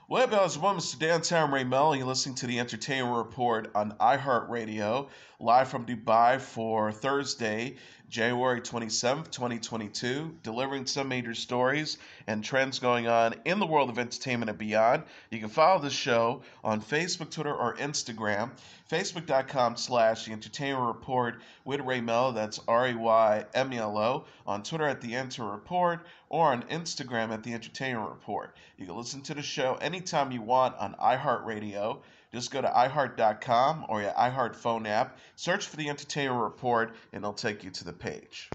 Well, Bells, welcome to Downtown Melo. You're listening to the Entertainment Report on iHeartRadio, live from Dubai for Thursday, January 27th, 2022, delivering some major stories and trends going on in the world of entertainment and beyond. You can follow the show on Facebook, Twitter, or Instagram. Facebook.com/The Entertainment Report with Ray Melo, that's RAYMELO, on Twitter at The Enter Report, or on Instagram at The Entertainment Report. You can listen to the show anytime you want on iHeartRadio. Just go to iHeart.com or your iHeart phone app, search for The Entertainment Report, and it'll take you to the page.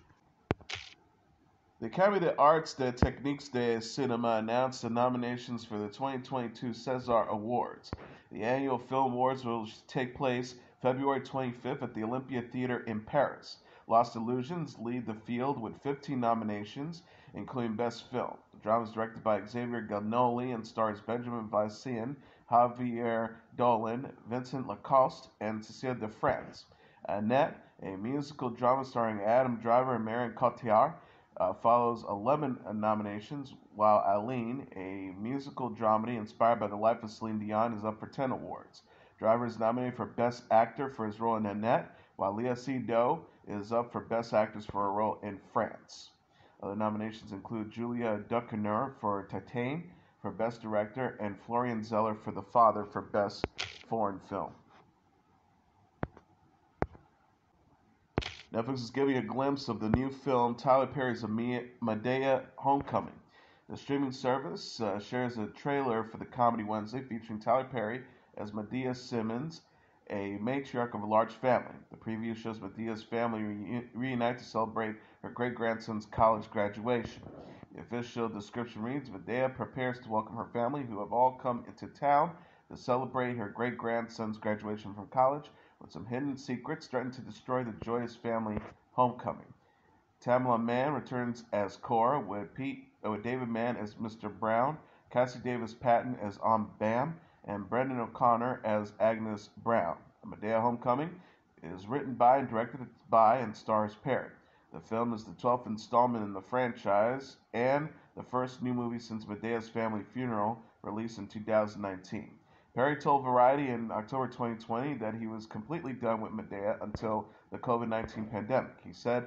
The Academy des Arts des Techniques de Cinéma announced the nominations for the 2022 Cesar Awards. The annual film awards will take place February 25th at the Olympia Theater in Paris. Lost Illusions lead the field with 15 nominations, including Best Film. The drama is directed by Xavier Ganoli and stars Benjamin Vassian, Javier Dolan, Vincent Lacoste, and Cécile de France. Annette, a musical drama starring Adam Driver and Marion Cotillard, follows 11 nominations, while Aline, a musical dramedy inspired by the life of Celine Dion, is up for 10 awards. Driver is nominated for Best Actor for his role in Annette, while Léa Seydoux is up for Best Actress for her role in France. Other nominations include Julia Ducournau for Titane for Best Director and Florian Zeller for The Father for Best Foreign Film. Netflix is giving a glimpse of the new film Tyler Perry's Madea Homecoming. The streaming service shares a trailer for the comedy Wednesday featuring Tyler Perry as Madea Simmons, a matriarch of a large family. The preview shows Medea's family reunite to celebrate her great-grandson's college graduation. The official description reads, Madea prepares to welcome her family, who have all come into town to celebrate her great-grandson's graduation from college, with some hidden secrets threatening to destroy the joyous family homecoming. Tamela Mann returns as Cora, with David Mann as Mr. Brown, Cassie Davis Patton as Aunt Bam, and Brendan O'Connor as Agnes Brown. Madea Homecoming is written by and directed by and stars Perry. The film is the 12th installment in the franchise and the first new movie since Medea's family funeral, released in 2019. Perry told Variety in October 2020 that he was completely done with Madea until the COVID-19 pandemic. He said,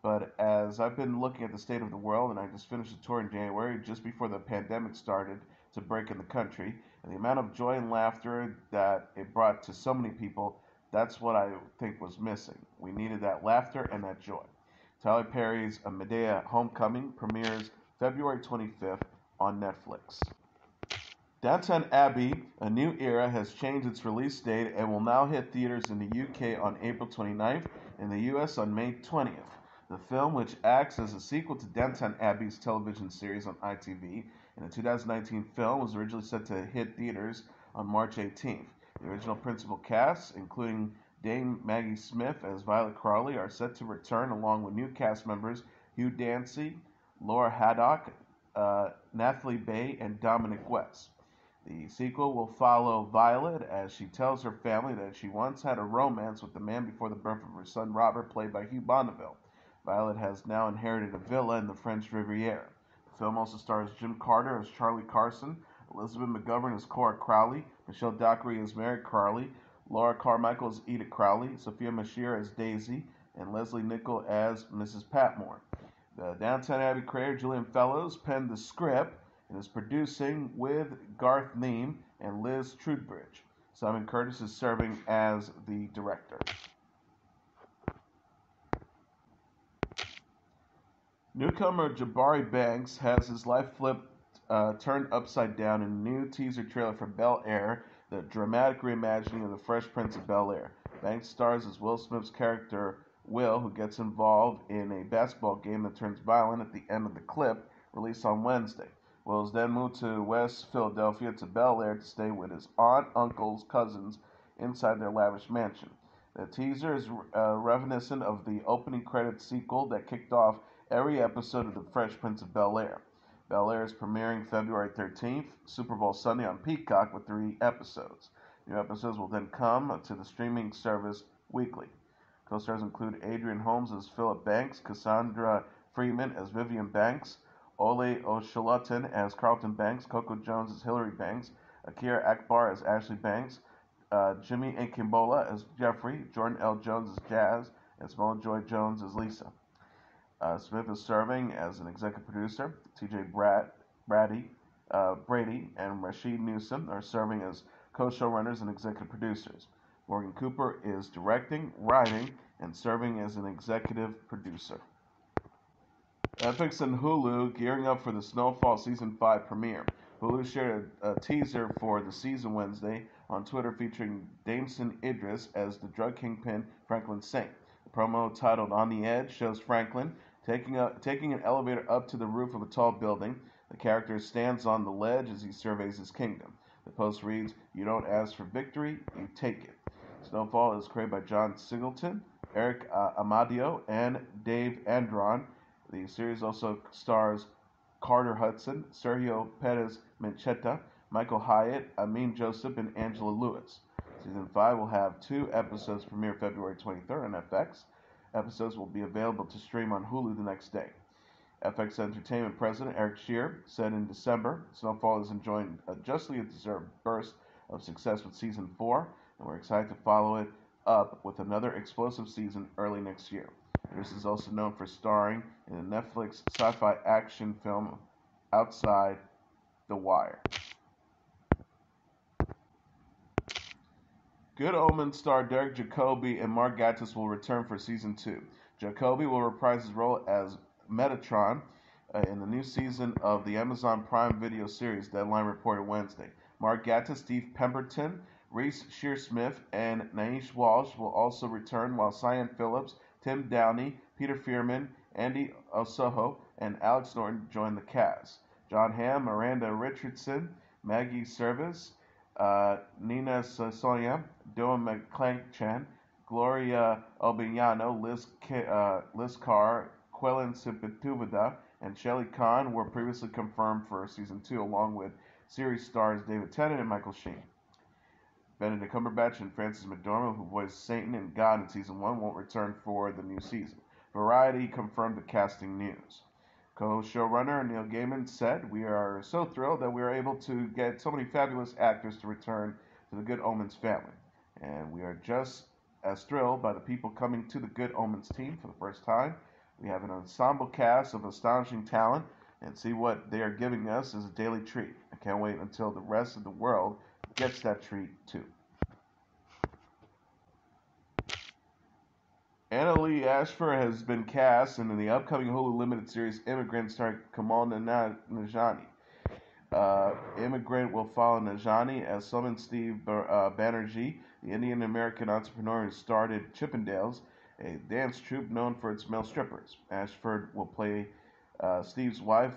but as I've been looking at the state of the world, and I just finished a tour in January, just before the pandemic started to break in the country, and the amount of joy and laughter that it brought to so many people, that's what I think was missing. We needed that laughter and that joy. Tyler Perry's Madea Homecoming premieres February 25th on Netflix. Downton Abbey, A New Era, has changed its release date and will now hit theaters in the UK on April 29th and the US on May 20th. The film, which acts as a sequel to Downton Abbey's television series on ITV, and the 2019 film was originally set to hit theaters on March 18th. The original principal cast, including Dame Maggie Smith as Violet Crawley, are set to return along with new cast members Hugh Dancy, Laura Haddock, Nathalie Baye, and Dominic West. The sequel will follow Violet as she tells her family that she once had a romance with the man before the birth of her son Robert, played by Hugh Bonneville. Violet has now inherited a villa in the French Riviera. The film also stars Jim Carter as Charlie Carson, Elizabeth McGovern as Cora Crowley, Michelle Dockery as Mary Crowley, Laura Carmichael as Edith Crowley, Sophia Mashir as Daisy, and Leslie Nichol as Mrs. Patmore. The Downton Abbey creator Julian Fellows penned the script and is producing with Garth Neame and Liz Trudbridge. Simon Curtis is serving as the director. Newcomer Jabari Banks has his life flipped, turned upside down in a new teaser trailer for Bel-Air, the dramatic reimagining of the Fresh Prince of Bel-Air. Banks stars as Will Smith's character Will, who gets involved in a basketball game that turns violent at the end of the clip, released on Wednesday. Will is then moved to West Philadelphia to Bel-Air to stay with his aunt, uncles, cousins inside their lavish mansion. The teaser is reminiscent of the opening credits sequel that kicked off every episode of The Fresh Prince of Bel-Air. Bel-Air is premiering February 13th, Super Bowl Sunday on Peacock with 3 episodes. New episodes will then come to the streaming service weekly. Co-stars include Adrian Holmes as Philip Banks, Cassandra Freeman as Vivian Banks, Ole Oshulaton as Carlton Banks, Coco Jones as Hillary Banks, Akira Akbar as Ashley Banks, Jimmy Akimbola as Jeffrey, Jordan L. Jones as Jazz, and Simone Joy Jones as Lisa. Smith is serving as an executive producer. T.J. Brady and Rashid Newsom are serving as co-showrunners and executive producers. Morgan Cooper is directing, writing, and serving as an executive producer. Netflix and Hulu gearing up for the Snowfall Season 5 premiere. Hulu shared a teaser for the season Wednesday on Twitter featuring Damson Idris as the drug kingpin Franklin Saint. The promo titled On the Edge shows Franklin taking an elevator up to the roof of a tall building. The character stands on the ledge as he surveys his kingdom. The post reads, "You don't ask for victory, you take it." Snowfall is created by John Singleton, Eric Amadio, and Dave Andron. The series also stars Carter Hudson, Sergio Perez Mencheta, Michael Hyatt, Amin Joseph, and Angela Lewis. Season 5 will have 2 episodes premiere February 23rd on FX. Episodes will be available to stream on Hulu the next day. FX Entertainment President Eric Shear said in December, Snowfall is enjoying a justly deserved burst of success with Season 4, and we're excited to follow it up with another explosive season early next year. Idris is also known for starring in the Netflix sci-fi action film Outside the Wire. Good Omens star Derek Jacobi and Mark Gatiss will return for Season 2. Jacobi will reprise his role as Metatron in the new season of the Amazon Prime Video series, Deadline reported Wednesday. Mark Gatiss, Steve Pemberton, Reese Shearsmith, and Naish Walsh will also return, while Cyan Phillips, Tim Downey, Peter Fearman, Andy Osoho, and Alex Norton join the cast. John Hamm, Miranda Richardson, Maggie Service, Nina Sosoya, Doa McClanchan, Gloria Albiniano, Liz Carr, Quellen Sepulveda, and Shelley Kahn were previously confirmed for Season 2, along with series stars David Tennant and Michael Sheen. Benedict Cumberbatch and Frances McDormand, who voiced Satan and God in Season 1, won't return for the new season. Variety confirmed the casting news. Co-showrunner Neil Gaiman said, "We are so thrilled that we are able to get so many fabulous actors to return to the Good Omens family. And we are just as thrilled by the people coming to the Good Omens team for the first time. We have an ensemble cast of astonishing talent, and see what they are giving us is a daily treat. I can't wait until the rest of the world gets that treat too." Annaleigh Ashford has been cast in the upcoming Hulu limited series Immigrant starring Kumail Nanjiani. Immigrant will follow Nanjiani as Suman Steve Banerjee, the Indian-American entrepreneur who started Chippendales, a dance troupe known for its male strippers. Ashford will play Steve's wife,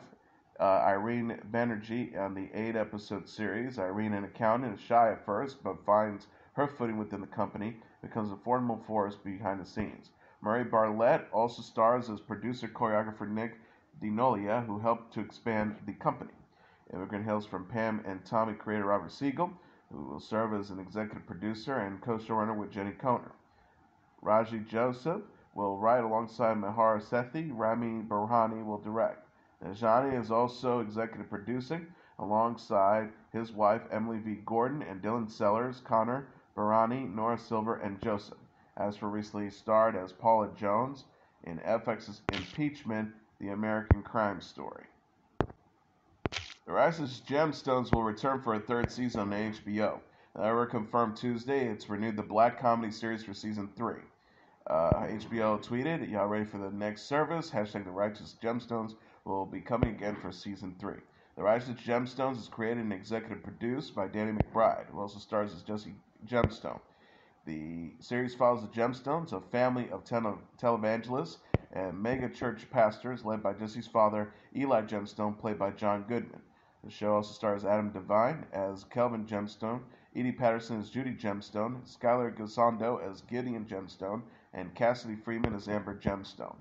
Irene Banerjee, on the 8-episode series. Irene, an accountant, is shy at first, but finds her footing within the company, becomes a formidable force behind the scenes. Murray Bartlett also stars as producer-choreographer Nick DiNolia, who helped to expand the company. Immigrant hails from Pam and Tommy creator Robert Siegel, who will serve as an executive producer and co-showrunner with Jenny Conner. Raji Joseph will write alongside Mehar Sethi. Rami Burhani will direct. Nanjiani is also executive producing alongside his wife Emily V. Gordon and Dylan Sellers, Connor, Burhani, Nora Silver, and Joseph. Ashford recently starred as Paula Jones in FX's Impeachment, the American Crime Story. The Righteous Gemstones will return for a 3rd season on HBO. However, confirmed Tuesday, it's renewed the black comedy series for Season 3. HBO tweeted, "Y'all ready for the next service? Hashtag The Righteous Gemstones will be coming again for Season 3. The Righteous Gemstones is created and executive produced by Danny McBride, who also stars as Jesse Gemstone. The series follows the Gemstones, a family of televangelists and mega church pastors led by Jesse's father, Eli Gemstone, played by John Goodman. The show also stars Adam Devine as Kelvin Gemstone, Edie Patterson as Judy Gemstone, Skylar Gisondo as Gideon Gemstone, and Cassidy Freeman as Amber Gemstone."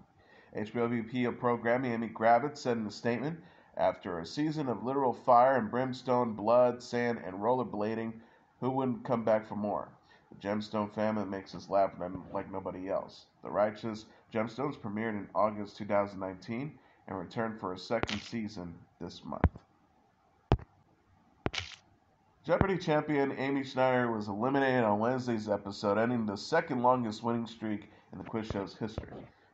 HBO VP of Programming Amy Gravitz said in a statement, "After a season of literal fire and brimstone, blood, sand, and rollerblading, who wouldn't come back for more? The Gemstone family makes us laugh like nobody else." The Righteous Gemstones premiered in August 2019 and returned for a 2nd season this month. Jeopardy champion Amy Schneider was eliminated on Wednesday's episode, ending the second longest winning streak in the quiz show's history.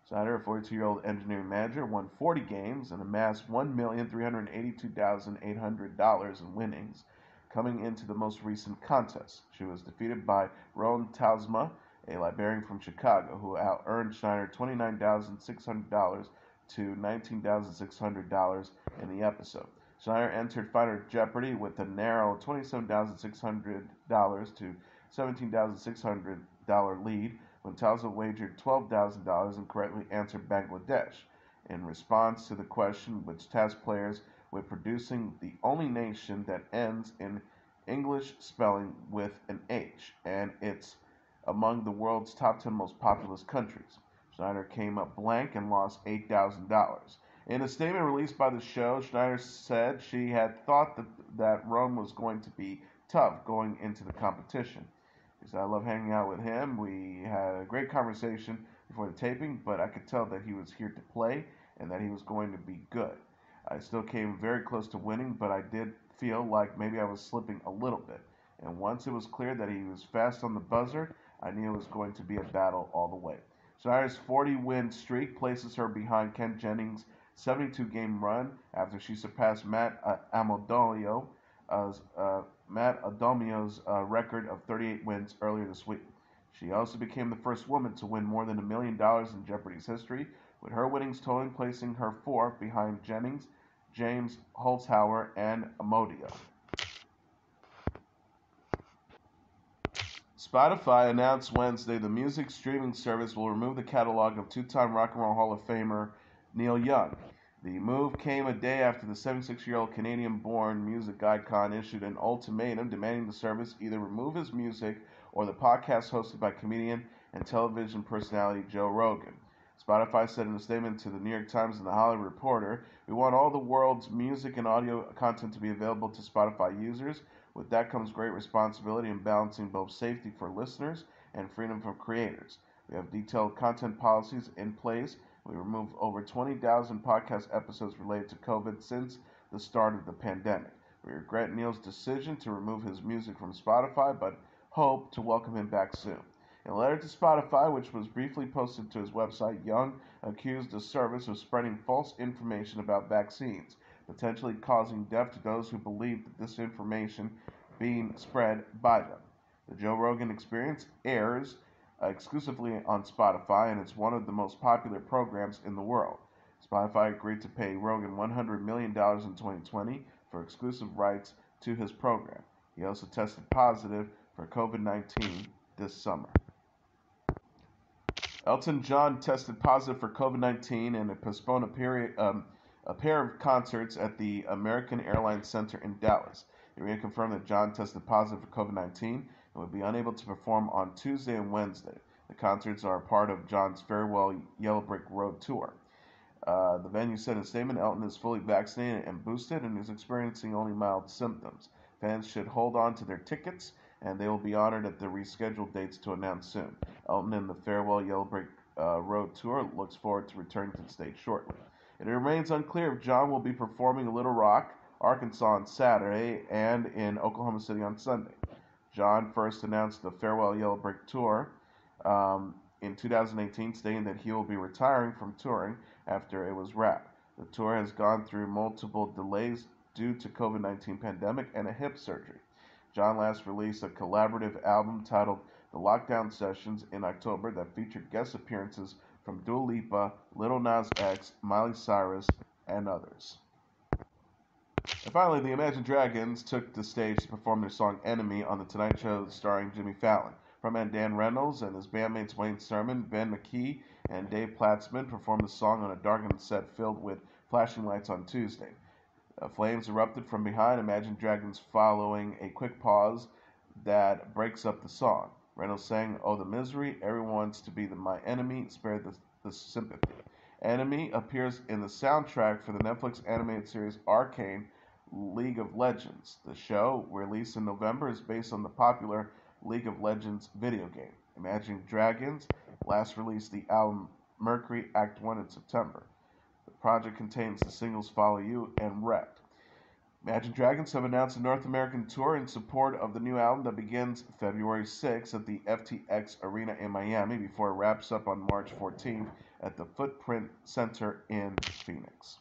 Schneider, a 42-year-old engineering manager, won 40 games and amassed $1,382,800 in winnings coming into the most recent contest. She was defeated by Roan Talsma, a librarian from Chicago, who out-earned Schneider $29,600 to $19,600 in the episode. Schneider entered Final Jeopardy with a narrow $27,600 to $17,600 lead when Talsma wagered $12,000 and correctly answered Bangladesh in response to the question which tasked players with producing the only nation that ends in English spelling with an H, and it's among the world's top 10 most populous countries. Schneider came up blank and lost $8,000. In a statement released by the show, Schneider said she had thought that Rome was going to be tough going into the competition. She said, "I love hanging out with him. We had a great conversation before the taping, but I could tell that he was here to play and that he was going to be good. I still came very close to winning, but I did feel like maybe I was slipping a little bit. And once it was clear that he was fast on the buzzer, I knew it was going to be a battle all the way." Schneider's 40-win streak places her behind Ken Jennings' 72-game run after she surpassed Matt Adomio's record of 38 wins earlier this week. She also became the first woman to win more than $1 million in Jeopardy's history, with her winnings totaling placing her fourth behind Jennings, James Holzhauer, and Madea. Spotify announced Wednesday the music streaming service will remove the catalog of two-time Rock and Roll Hall of Famer Neil Young. The move came a day after the 76-year-old Canadian-born music icon issued an ultimatum demanding the service either remove his music or the podcast hosted by comedian and television personality Joe Rogan. Spotify said in a statement to the New York Times and the Hollywood Reporter, "We want all the world's music and audio content to be available to Spotify users. With that comes great responsibility in balancing both safety for listeners and freedom for creators. We have detailed content policies in place. We removed over 20,000 podcast episodes related to COVID since the start of the pandemic. We regret Neil's decision to remove his music from Spotify, but hope to welcome him back soon." In a letter to Spotify, which was briefly posted to his website, Young accused the service of spreading false information about vaccines, potentially causing death to those who believe that this information being spread by them. The Joe Rogan Experience airs exclusively on Spotify, and it's one of the most popular programs in the world. Spotify agreed to pay Rogan $100 million in 2020 for exclusive rights to his program. He also tested positive for COVID-19 this summer. Elton John tested positive for COVID-19 and postponed a pair of concerts at the American Airlines Center in Dallas. It reconfirmed that John tested positive for COVID-19 and would be unable to perform on Tuesday and Wednesday. The concerts are a part of John's farewell Yellow Brick Road tour. The venue said in a statement, Elton is fully vaccinated and boosted and is experiencing only mild symptoms. Fans should hold on to their tickets, and they will be honored at the rescheduled dates to announce soon. Elton and the farewell Yellow Brick Road tour looks forward to returning to the stage shortly. It remains unclear if John will be performing in Little Rock, Arkansas on Saturday and in Oklahoma City on Sunday. John first announced the farewell Yellow Brick tour in 2018, stating that he will be retiring from touring after it was wrapped. The tour has gone through multiple delays due to COVID-19 pandemic and a hip surgery. John last released a collaborative album titled The Lockdown Sessions in October that featured guest appearances from Dua Lipa, Lil Nas X, Miley Cyrus, and others. And finally, the Imagine Dragons took the stage to perform their song Enemy on The Tonight Show starring Jimmy Fallon. Frontman Dan Reynolds and his bandmates Wayne Sermon, Ben McKee, and Dave Platzman performed the song on a darkened set filled with flashing lights on Tuesday. Flames erupted from behind Imagine Dragons following a quick pause that breaks up the song. Reynolds sang, "Oh, the misery, everyone wants to be my enemy, spare the sympathy." Enemy appears in the soundtrack for the Netflix animated series Arcane League of Legends. The show, released in November, is based on the popular League of Legends video game. Imagine Dragons last released the album Mercury Act 1 in September. The project contains the singles Follow You and Wrecked. Imagine Dragons have announced a North American tour in support of the new album that begins February 6th at the FTX Arena in Miami before it wraps up on March 14th at the Footprint Center in Phoenix.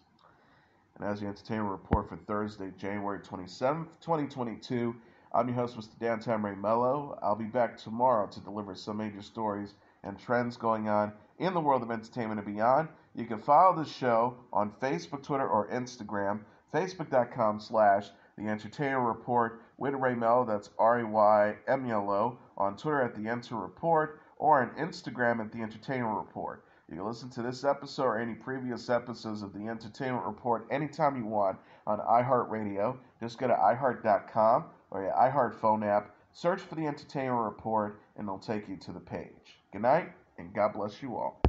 And as the entertainment report for Thursday, January 27th, 2022, I'm your host, Mr. Downtown Ray Melo. I'll be back tomorrow to deliver some major stories and trends going on in the world of entertainment and beyond. You can follow the show on Facebook, Twitter, or Instagram. Facebook.com/The Entertainment Report with Ray Melo, that's RAYMELO, on Twitter at The Enter Report, or on Instagram at The Entertainment Report. You can listen to this episode or any previous episodes of The Entertainment Report anytime you want on iHeartRadio. Just go to iHeart.com or your iHeart phone app, search for The Entertainment Report, and it'll take you to the page. Good night, and God bless you all.